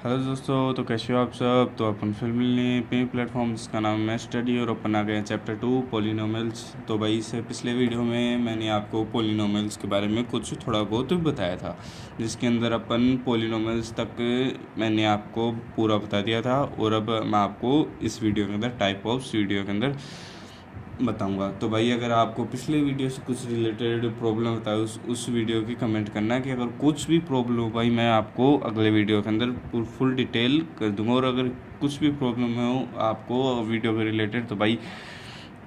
Hello दोस्तों, तो कैसे हो आप सब। तो अपन फिर मिलने पे प्लेटफॉर्म जिसका नाम है स्टडी और अपन आ गए हैं चैप्टर 2 पॉलिनोमियल्स। तो भाई से पिछले वीडियो में मैंने आपको पॉलिनोमियल्स के बारे में कुछ थोड़ा बहुत बताया था, जिसके अंदर अपन पॉलिनोमियल्स तक मैंने आपको पूरा बता दिया था। और अब मैं आपको इस वीडियो के अंदर टाइप ऑफ वीडियो के अंदर बताऊंगा। तो भाई अगर आपको पिछले वीडियो से कुछ रिलेटेड प्रॉब्लम बताए उस वीडियो की कमेंट करना कि अगर कुछ भी प्रॉब्लम हो भाई मैं आपको अगले वीडियो के अंदर फुल डिटेल कर दूंगा। और अगर कुछ भी प्रॉब्लम हो आपको वीडियो के रिलेटेड तो भाई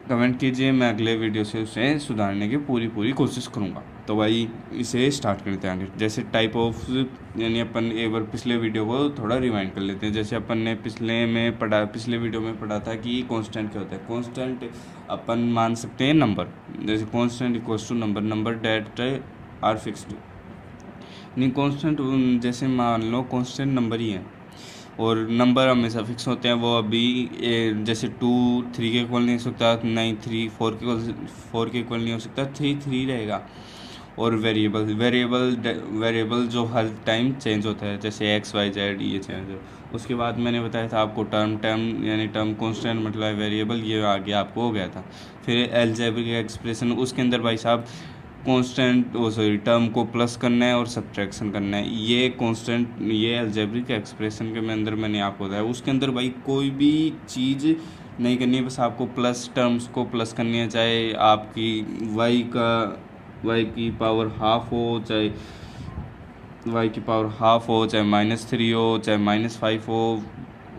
कमेंट कीजिए, मैं अगले वीडियो से उसे सुधारने की पूरी कोशिश करूँगा। तो भाई इसे स्टार्ट करते हैं आगे। जैसे टाइप ऑफ यानी अपन एक बार पिछले वीडियो को थोड़ा रिवाइंड कर लेते हैं। जैसे अपन ने पिछले वीडियो में पढ़ा था कि कांस्टेंट क्या होता है। कांस्टेंट अपन मान सकते हैं नंबर, जैसे constant equals to number that are fixed. नहीं कांस्टेंट जैसे मान लो कांस्टेंट नंबर ही है और नंबर हमेशा फिक्स होते हैं। वो अभी जैसे 2 3 के इक्वल नहीं हो सकता, नहीं 3 4 के इक्वल नहीं हो सकता, 3 रहेगा। और वेरिएबल जो हर टाइम चेंज होता है, जैसे एक्स वाई जेड ये चेंज हो। उसके बाद मैंने बताया था आपको टर्म यानी टर्म कांस्टेंट मतलब वेरिएबल, ये आगे आपको हो गया था। फिर अलजेब्रिक एक्सप्रेशन, उसके अंदर भाई साहब टर्म को प्लस करना है और सब्ट्रैक्शन करना है। ये कांस्टेंट ये अलजेब्रिक एक्सप्रेशन के अंदर मैंने आपको बताया। उसके अंदर भाई कोई भी चीज़ नहीं करनी है, बस आपको प्लस टर्म्स को प्लस करनी है। चाहे आपकी वाई की पावर हाफ हो, चाहे वाई की पावर हाफ हो, चाहे -3 हो, चाहे -5 हो।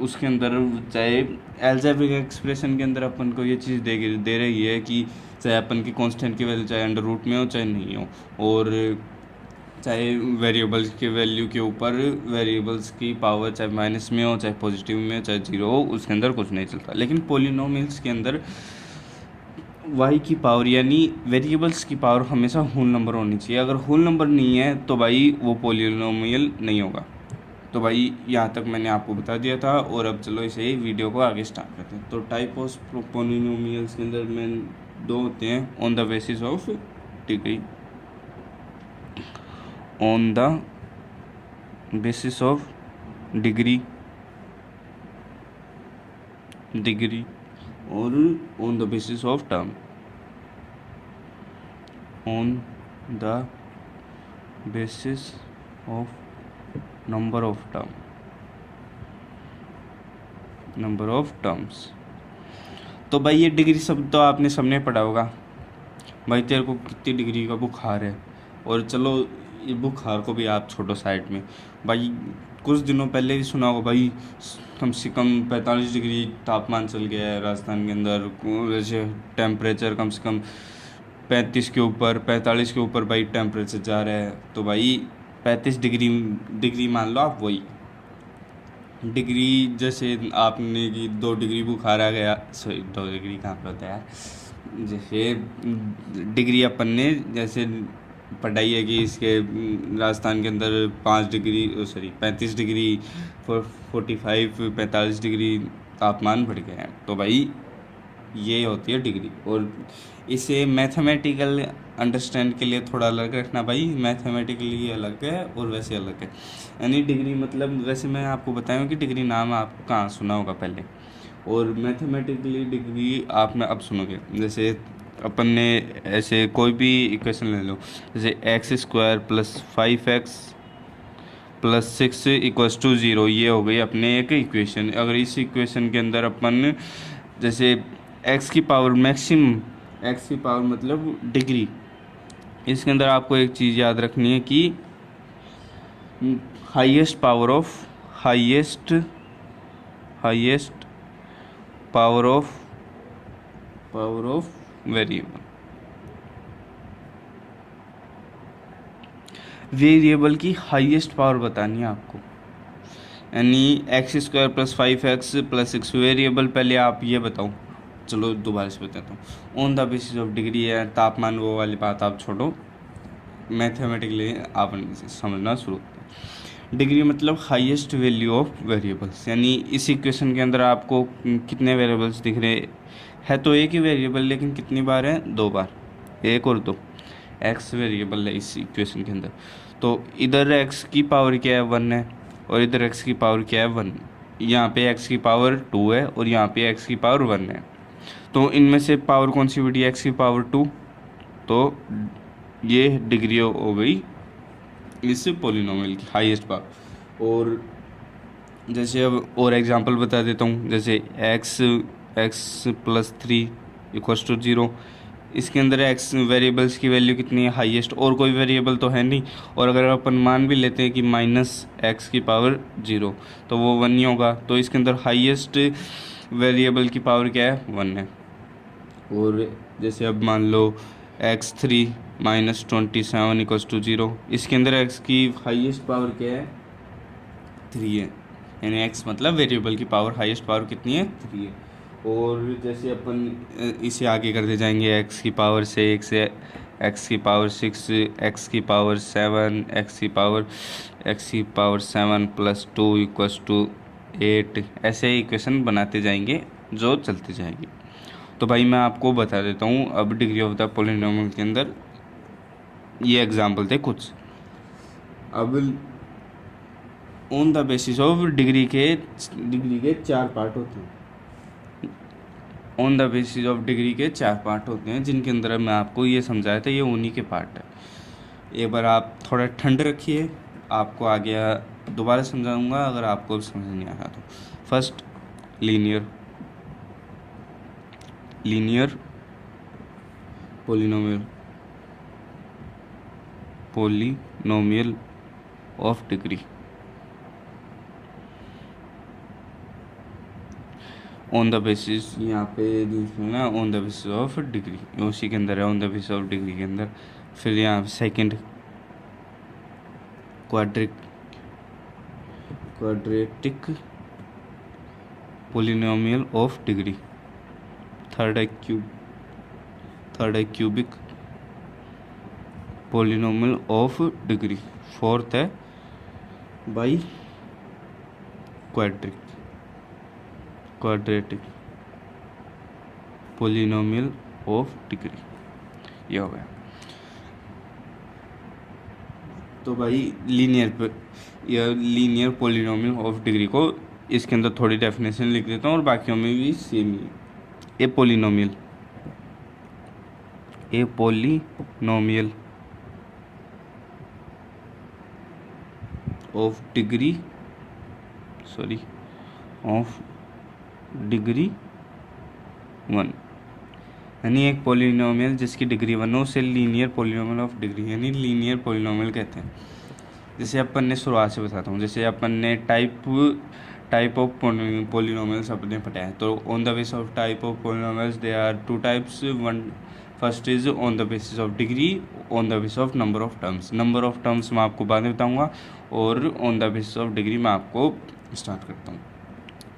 उसके अंदर चाहे अलजेब्रिक एक्सप्रेशन के अंदर अपन को ये चीज़ दे रही है कि चाहे अपन की कांस्टेंट की वैल्यू चाहे अंडर रूट में हो चाहे नहीं हो, और चाहे वेरिएबल्स की वैल्यू के ऊपर वेरिएबल्स की पावर चाहे माइनस में हो चाहे पॉजिटिव में हो चाहे जीरो हो, उसके अंदर कुछ नहीं चलता। लेकिन पॉलिनोमियल्स के अंदर वाई की पावर यानी वेरिएबल्स की पावर हमेशा होल नंबर होनी चाहिए। अगर होल नंबर नहीं है तो भाई वो पॉलिनोमियल नहीं होगा। तो भाई यहाँ तक मैंने आपको बता दिया था। और अब चलो इसे वीडियो को आगे स्टार्ट करते हैं। तो टाइप ऑफ पॉलिनोमियल्स के अंदर में 2 होते हैं, on the basis of degree, on the basis of degree और on the basis of term, on the basis of number of terms. तो भाई ये डिग्री शब्द तो आपने सबने पढ़ा होगा। भाई तेरे को कितनी डिग्री का बुखार है, और चलो ये बुखार को भी आप छोड़ो साइड में। भाई कुछ दिनों पहले ही सुना होगा भाई कम से कम 45 डिग्री तापमान चल गया है राजस्थान के अंदर। वैसे टेम्परेचर कम से कम 45 के ऊपर 45 के ऊपर भाई टेम्परेचर जा रहा है। तो भाई 35 डिग्री मान लो आप। वही डिग्री जैसे आपने कि 2 डिग्री बुखार आ गया, सॉरी 2 डिग्री कहाँ पे होता है यार। जैसे डिग्री अपन ने जैसे पढ़ाई है कि इसके राजस्थान के अंदर 35 डिग्री 45 डिग्री तापमान बढ़ गया है। तो भाई ये होती है डिग्री। और इसे मैथमेटिकल अंडरस्टैंड के लिए थोड़ा अलग रखना भाई। मैथमेटिकली अलग है और वैसे अलग है। यानी डिग्री मतलब वैसे मैं आपको बताऊँ कि डिग्री नाम आपको कहाँ सुना होगा पहले, और मैथमेटिकली डिग्री आपने अब सुनोगे। जैसे अपन ने ऐसे कोई भी इक्वेशन ले लो, जैसे x² + 5x + 6 = 0, ये हो गई अपने एक इक्वेशन। अगर इस इक्वेशन के अंदर अपन जैसे x की पावर मतलब डिग्री, इसके अंदर आपको एक चीज़ याद रखनी है कि हाईएस्ट पावर ऑफ वेरिएबल की हाईएस्ट पावर बतानी है आपको। यानी x² + 5x + 6 वेरिएबल। पहले आप ये बताओ, चलो दोबारा से बताता हूँ। On the basis of degree है तापमान, वो वाली बात आप छोड़ो, मैथमेटिकली आप समझना शुरू करें। डिग्री मतलब हाईएस्ट वैल्यू ऑफ वेरिएबल्स। यानी इस इक्वेशन के अंदर आपको कितने वेरिएबल्स दिख रहे हैं, तो एक ही वेरिएबल लेकिन कितनी बार है, 2 बार, 1 और 2। एक्स वेरिएबल है इस इक्वेशन के अंदर। तो इधर एक्स की पावर क्या है, 1 है, और इधर एक्स की पावर क्या है 1, यहाँ पे एक्स की पावर 2 है और यहाँ पे एक्स की पावर 1 है। तो इनमें से पावर कौन सी बड़ी है, एक्स की पावर 2, तो ये डिग्री हो गई इस पोलिनोमियल की हाईएस्ट पावर। और जैसे अब और एग्जांपल बता देता हूँ, जैसे एक्स प्लस 3 इक्वल्स टू 0, इसके अंदर एक्स वेरिएबल्स की वैल्यू कितनी है, हाईएस्ट, और कोई वेरिएबल तो है नहीं। और अगर अपन मान भी लेते हैं कि माइनस एक्स की पावर 0, तो वो 1 ही होगा। तो इसके अंदर हाईएस्ट वेरिएबल की पावर क्या है, 1 है। और जैसे अब मान लो x3 माइनस 27 इक्वल्स टू 0, इसके अंदर x की हाईएस्ट पावर क्या है, 3 है। यानी x मतलब वेरिएबल की पावर, हाईएस्ट पावर कितनी है, 3 है। और जैसे अपन इसे आगे करते जाएंगे, x की पावर 6, x की पावर 6, x की पावर 7, x की पावर 7 प्लस 2 इक्वल्स टू 8, ऐसे इक्वेशन बनाते जाएंगे जो चलते जाएंगे। तो भाई मैं आपको बता देता हूँ अब डिग्री ऑफ द पॉलिनोमियल के अंदर ये एग्जाम्पल थे कुछ। अब on the basis of degree के 4 पार्ट होते हैं। On the basis of degree के 4 पार्ट होते हैं, जिनके अंदर मैं आपको ये समझाया था, ये उन्हीं के पार्ट है। एक बार आप थोड़ा ठंड रखिए, आपको आगे दोबारा समझाऊंगा अगर आपको समझ नहीं आया तो। First linear polynomial of degree on the basis, यहाँ पे ना on the basis of degree, उसी के अंदर है on the basis of degree के अंदर। फिर यहाँ second quadratic polynomial of degree, third है cubic polynomial of degree, fourth है biquadratic polynomial of degree, ये हो गया। तो भाई लीनियर पोलिनोमियल ऑफ डिग्री को इसके अंदर थोड़ी डेफिनेशन लिख देता हूँ और बाकियों में भी सेम ही है। ए पोलिनोमियल ऑफ डिग्री 1, यानी एक पोलिनोमियल जिसकी डिग्री 1 हो उसे लीनियर पोलिनोमियल ऑफ डिग्री यानी लीनियर पोलिनोमियल कहते हैं। जैसे अपन ने शुरुआत से बताता हूँ, जैसे अपन ने टाइप ऑफ पोलिनोमियल्स अपने पढ़ाए। तो on the basis of type of polynomials they are 2 types. One first is on the basis of degree, on the basis of number of terms मैं आपको बाद में बताऊँगा, और on the basis of degree मैं आपको स्टार्ट करता हूँ।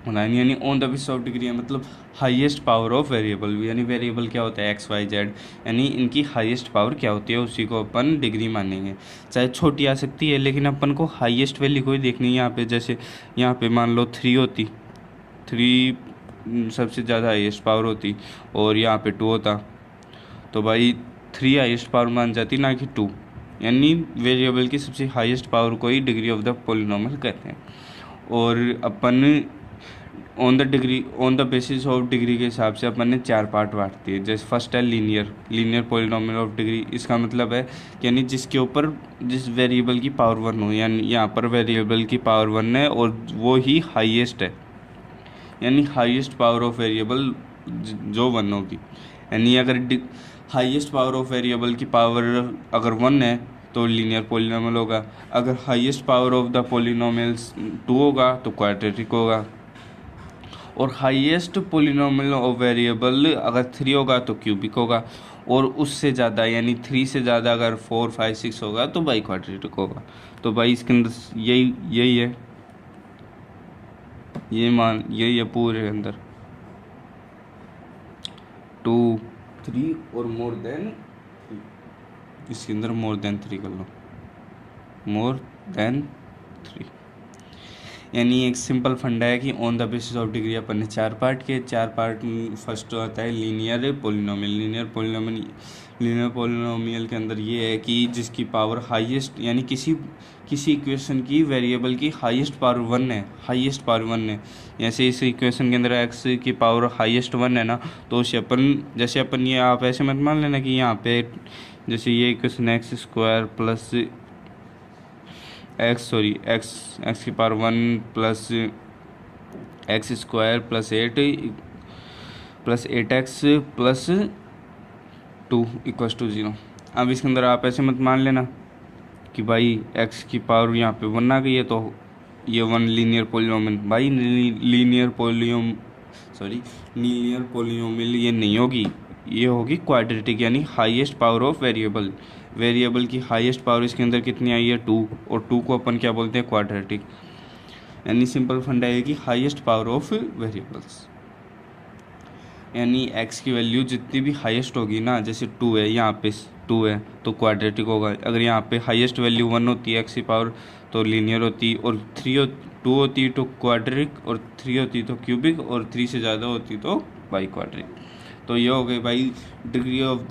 यानी on the basis of degree मतलब हाईएस्ट पावर ऑफ वेरिएबल, यानी वेरिएबल क्या होता है एक्स वाई जेड, यानी इनकी हाईएस्ट पावर क्या होती है उसी को अपन डिग्री मानेंगे। चाहे छोटी आ सकती है लेकिन अपन को हाईएस्ट वैल्यू को ही देखनी है। यहाँ पे जैसे यहाँ पे मान लो 3 होती, 3 सबसे ज़्यादा हाईएस्ट पावर होती और यहाँ पे 2 होता, तो भाई 3 हाईएस्ट पावर मान जाती ना कि 2, यानी वेरिएबल की सबसे हाईएस्ट पावर को ही डिग्री ऑफ द पॉलिनोमियल कहते हैं। और अपन on the basis of degree के हिसाब से अपन ने 4 पार्ट बांट दिए। जैसे फर्स्ट है लीनियर पोलिनोमियल ऑफ डिग्री, इसका मतलब है यानी जिसके ऊपर जिस वेरिएबल की पावर 1 हो, यानी यहाँ पर वेरिएबल की पावर 1 है और वो ही हाईएस्ट है, यानी हाईएस्ट पावर ऑफ वेरिएबल जो 1 होगी। यानी अगर हाईएस्ट पावर ऑफ वेरिएबल की पावर अगर 1 है तो लीनियर पोलिनोमियल होगा, अगर highest power of the polynomials 2 होगा तो क्वाड्रेटिक होगा, और हाईएस्ट पोलिनोमियल ऑफ वेरिएबल अगर 3 होगा तो क्यूबिक होगा, और उससे ज़्यादा यानी 3 से ज़्यादा अगर 4, 5, 6 होगा तो बाई क्वाड्रेटिक होगा। तो भाई इसके अंदर यही है, यही है पूरे अंदर 2, 3 और मोर देन 3, इसके अंदर मोर देन 3 कर लो, मोर देन 3। यानी एक सिंपल फंडा है कि on the basis of degree अपन ने 4 पार्ट के 4 पार्ट। फर्स्ट आता है लीनियर पोलिनोमियल के अंदर ये है कि जिसकी पावर हाईएस्ट, यानी किसी इक्वेशन की वेरिएबल की हाईएस्ट पावर 1 है, हाईएस्ट पावर 1 है, जैसे इस इक्वेशन के अंदर एक्स की पावर हाईएस्ट 1 है ना, तो उसे अपन जैसे अपन ये आप ऐसे मत मान लेना कि यहाँ पे जैसे ये equation x square plus x की power 1 plus x square plus 8x plus 2 equals to 0। अब इसके अंदर आप ऐसे मत मान लेना कि भाई x की पावर यहाँ पे 1 आ गई है तो ये 1 लीनियर पोलिनोमियल, भाई लीनियर पोलिनोमियल ये नहीं होगी, ये होगी क्वाड्रेटिक, यानी highest power of variable. Variable की हाईएस्ट पावर इसके अंदर कितनी आई है 2, और 2 को अपन क्या बोलते हैं क्वाड्रेटिक, यानी सिंपल फंडा है कि हाईएस्ट पावर ऑफ वेरिएबल्स, यानी x की वैल्यू जितनी भी हाईएस्ट होगी ना, जैसे 2 है यहाँ पे 2 है तो क्वाड्रेटिक होगा, अगर यहाँ पे हाईएस्ट वैल्यू 1 होती है x की पावर तो लीनियर होती, और 2 होती तो क्वाड्रेटिक, और 3 होती तो क्यूबिक, और 3 से ज़्यादा होती तो बाई क्वाड्रेटिक। तो ये हो गई भाई डिग्री ऑफ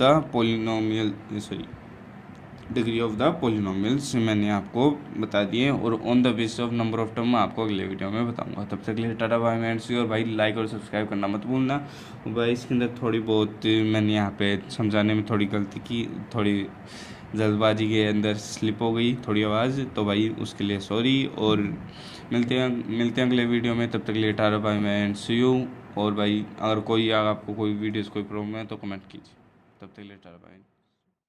द पोलिनोमियल्स मैंने आपको बता दिए, और on the basis of number of term आपको अगले वीडियो में बताऊंगा। तब तक के लिए टाटा बाय एंड सी, और भाई लाइक और सब्सक्राइब करना मत भूलना। भाई इसके अंदर थोड़ी बहुत मैंने यहाँ पे समझाने में थोड़ी गलती की, थोड़ी जल्दबाजी के अंदर स्लिप हो गई थोड़ी आवाज़, तो भाई उसके लिए सॉरी, और मिलते हैं अगले वीडियो में। तब तक के लिए tata bye and see you. और भाई अगर आपको कोई वीडियोज़ कोई प्रॉब्लम है तो कमेंट कीजिए। तब तक के लिए टाटा बाय।